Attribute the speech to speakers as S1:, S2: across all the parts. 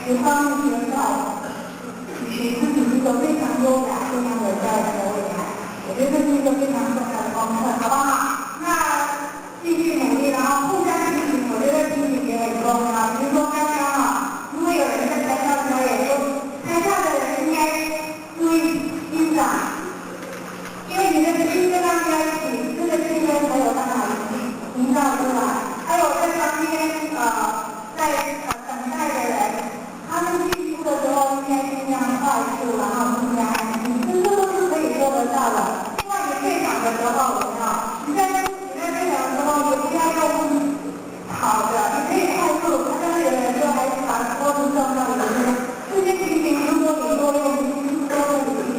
S1: 有方面学到，其实自己是一个非常优雅、非常有教养的未来。我觉得这是一个非常重要的功课，好不好？那继续努力，然后互相提醒，我觉得提醒也很重要。比如说刚刚啊，如果有人在台上表演，台下的人应该注意欣赏，因为你的心跟他们在一起，这个气氛才有办法营造出来。还有在旁边在等待的人，他们进出的时候应该尽量快速，然后尽量安静，这都是可以做得到的。另外，你退场的时候，有没有？你在退场的时候，也不要用跑的，你可以快速。刚刚有人说还把桌子撞到里面，这些情形如果你多用避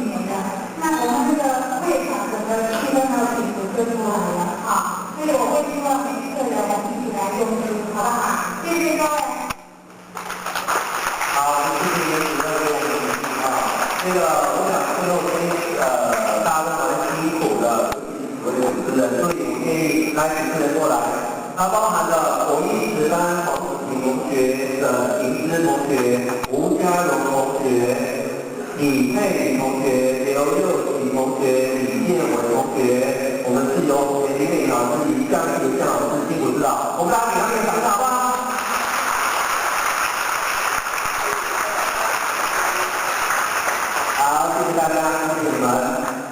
S1: 免的，那我们这个会场整个气氛和品质就出来了啊。所以我会希望每一个人一起来用心，好不好？谢谢各位。
S2: 好，谢谢严主任给我们的提醒啊。我想最后大家都蛮辛苦的，我有主持人，所以我建议来主持人过来。它包含了我10班黄子晴同学、沈婷芝同学、吴家荣同学、李佩宇同学、刘佑启同学、李建伟同学，我们是由我们林美老师以及江老师辛苦指导，我们大家给他们掌声好不好？好，谢谢大家，谢谢你们。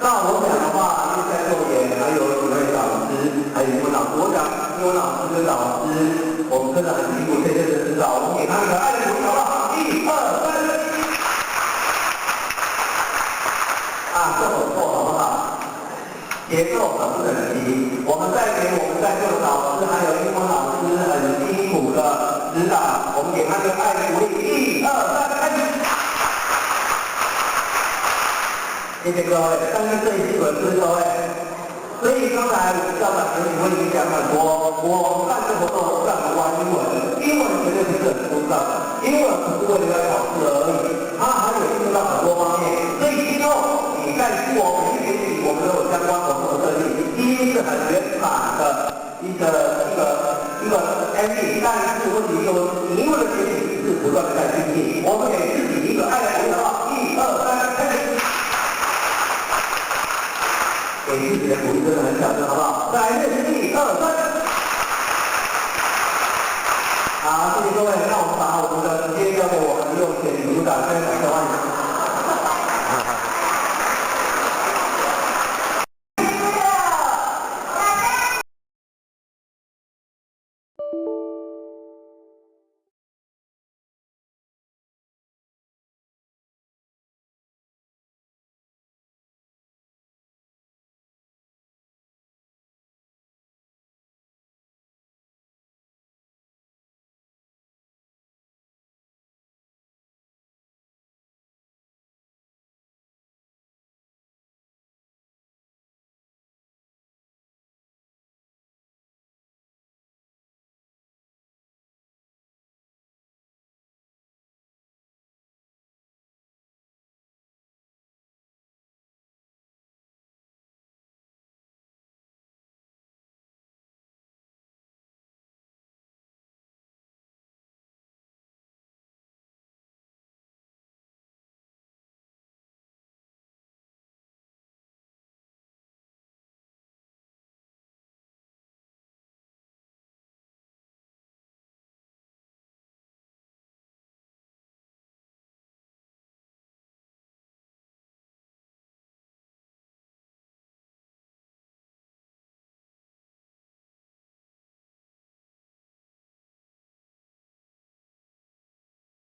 S2: 那我讲的话，因为在座也还有几位老师，还有英文老师。我讲英文老师跟老师，我们真的很辛苦，这些人指导，我们给他们的爱的鼓励好不好？1、2、3。这么做好不好？节奏很不整齐。我们再给我们在座的老师还有英文老师很辛苦的指导，我们给他们爱的鼓励。1、2、3，开始。谢谢各位，刚刚这一次是各位，所以刚才校长跟你们已经讲很多，我办这活动让我玩英文，英文绝对不是很枯燥的，英文不是为了要考试而已，它还有用到很多方面，所以今后你在每一学期我们都有相关活动的设计，第一是很圆满的一个 ending， 但是问题就是你英文的学习是不断的在精进，我们给自己一个爱的鼓励好不好？1、2、3，开始。给自己的鼓励真的很小声，好不好？再来一次，1、2、3。好，谢谢各位。那我们把我们的